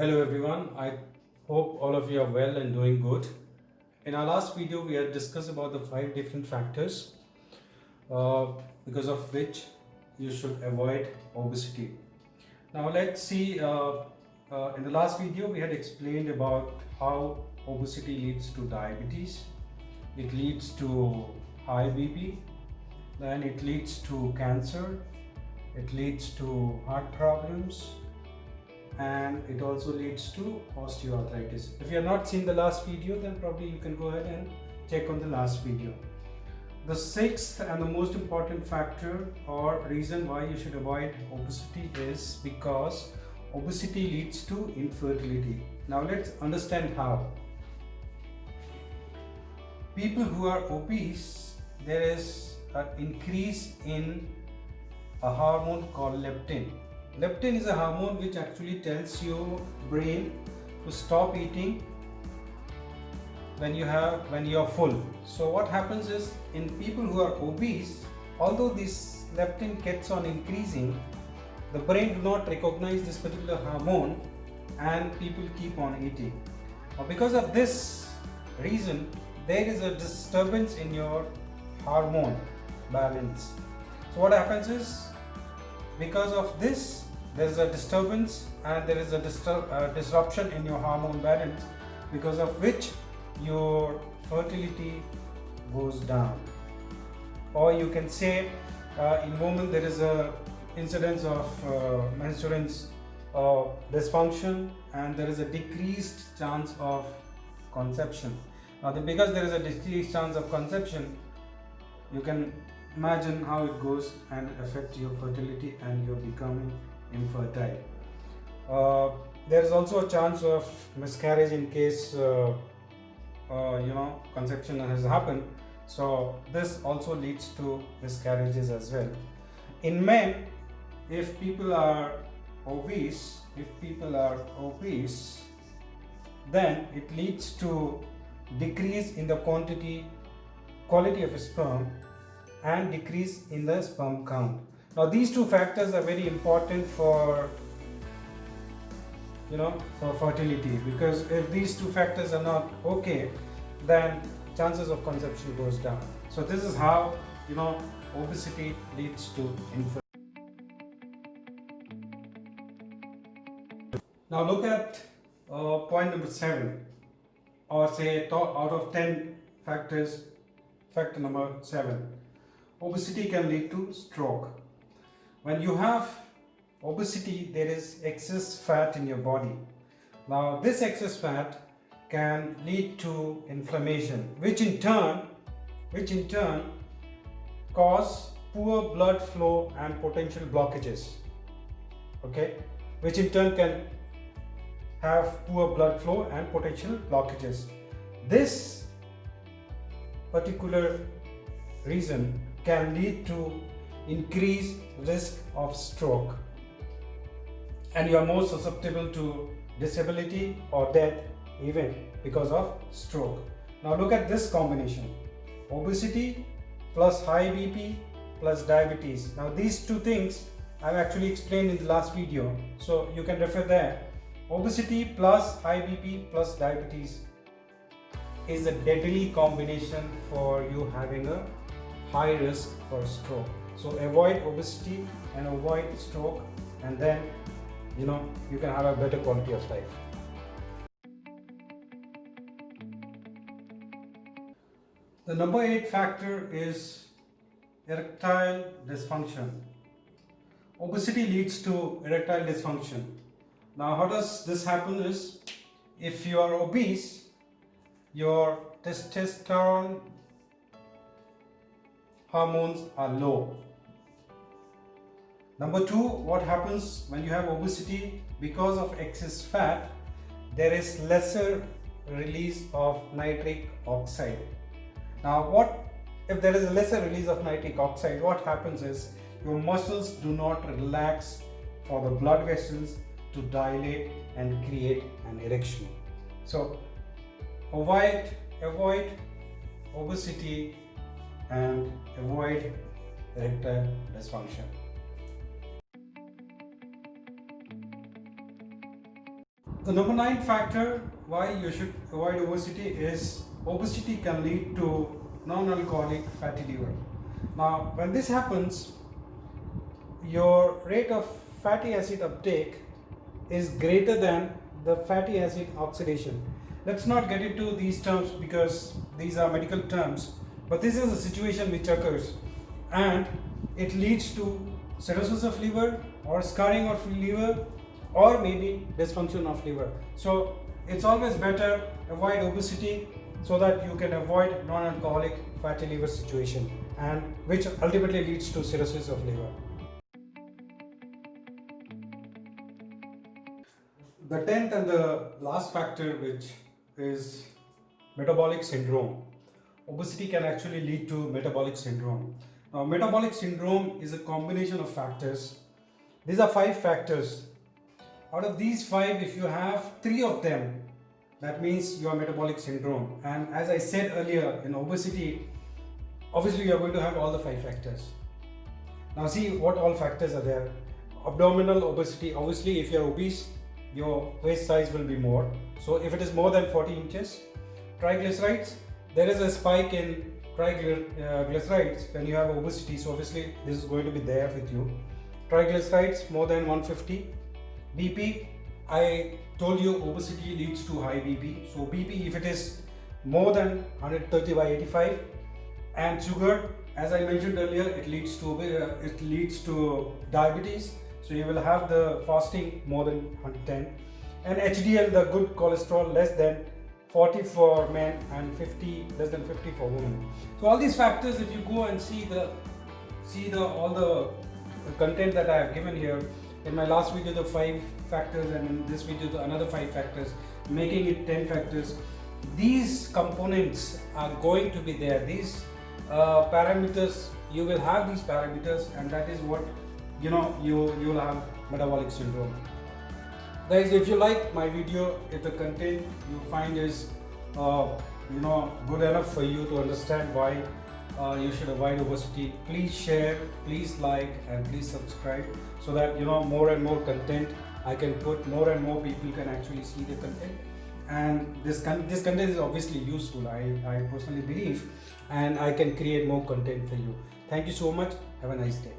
Hello everyone, I hope all of you are well and doing good. In our last video, we had discussed about the 5 different factors uh, because of which you should avoid obesity. Now let's see, in the last video we had explained about how obesity leads to diabetes, it leads to high BP, then it leads to cancer, it leads to heart problems, and it also leads to osteoarthritis. If you have not seen the last video, then probably you can go ahead and check on the last video. The sixth and the most important factor or reason why you should avoid obesity is because obesity leads to infertility. Now let's understand how. People who are obese, there is an increase in a hormone called leptin. Leptin is a hormone which actually tells your brain to stop eating when you are full. So what happens is, in people who are obese, although this leptin gets on increasing, the brain do not recognize this particular hormone and people keep on eating. Now, because of this reason, there is a disturbance in your hormone balance. So what happens is, because of this, there is a disturbance and there is a disruption in your hormone balance, because of which your fertility goes down. Or you can say, in women there is a incidence of menstrual dysfunction and there is a decreased chance of conception. Now because there is a decreased chance of conception, you can imagine how it goes and affect your fertility and you're becoming infertile. There is also a chance of miscarriage in case conception has happened. So this also leads to miscarriages as well. In men, if people are obese, then it leads to decrease in the quality of sperm and decrease in the sperm count. Now these two factors are very important for fertility, because if these two factors are not okay, then chances of conception goes down. So this is how obesity leads to infertility. Now look at point number 7, or say out of 10 factors, factor number 7. Obesity can lead to stroke. When you have obesity, there is excess fat in your body. Now this excess fat can lead to inflammation, which in turn cause poor blood flow and potential blockages. Okay, which in turn can have poor blood flow and potential blockages. This particular reason can lead to increased risk of stroke, and you are more susceptible to disability or death even because of stroke. Now look at this combination: obesity plus high BP plus diabetes. Now these two things I've actually explained in the last video, so you can refer there. Obesity plus high BP plus diabetes is a deadly combination for you having a high risk for stroke. So avoid obesity and avoid stroke, and then you can have a better quality of life. The number 8 factor is erectile dysfunction. Obesity leads to erectile dysfunction. Now how does this happen is, if you are obese, your testosterone hormones are low. Number 2, what happens when you have obesity? Because of excess fat, there is lesser release of nitric oxide. Now what if there is a lesser release of nitric oxide? What happens is, your muscles do not relax for the blood vessels to dilate and create an erection. So avoid obesity and avoid erectile dysfunction. The number 9 factor why you should avoid obesity is obesity can lead to non-alcoholic fatty liver. Now, when this happens, your rate of fatty acid uptake is greater than the fatty acid oxidation. Let's not get into these terms because these are medical terms, but this is a situation which occurs and it leads to cirrhosis of liver or scarring of liver or maybe dysfunction of liver. So it's always better avoid obesity so that you can avoid non-alcoholic fatty liver situation, and which ultimately leads to cirrhosis of liver. The 10th and the last factor, which is metabolic syndrome. Obesity can actually lead to metabolic syndrome. Now, metabolic syndrome is a combination of factors. These are 5 factors. Out of these 5, if you have 3 of them, that means you are metabolic syndrome. And as I said earlier, in obesity, obviously you are going to have all the 5 factors. Now see what all factors are there. Abdominal obesity, obviously if you are obese, your waist size will be more. So if it is more than 40 inches, triglycerides, there is a spike in triglycerides when you have obesity, so obviously this is going to be there with you. Triglycerides more than 150. BP, I told you obesity leads to high BP. So BP, if it is more than 130/85, and sugar, as I mentioned earlier, it leads to diabetes. So you will have the fasting more than 110, and HDL, the good cholesterol, less than 40 for men and less than 50 for women. So all these factors, if you go and see all the content that I have given here, in my last video the 5 factors, and in this video another 5 factors, making it 10 factors. These components are going to be there. These parameters, you will have these parameters, and that is what you will have metabolic syndrome. Guys, if you like my video, if the content you find is good enough for you to understand why you should avoid obesity, please share, please like, and please subscribe, so that more and more content I can put, more and more people can actually see the content. And this content is obviously useful, I personally believe, and I can create more content for you. Thank you so much. Have a nice day.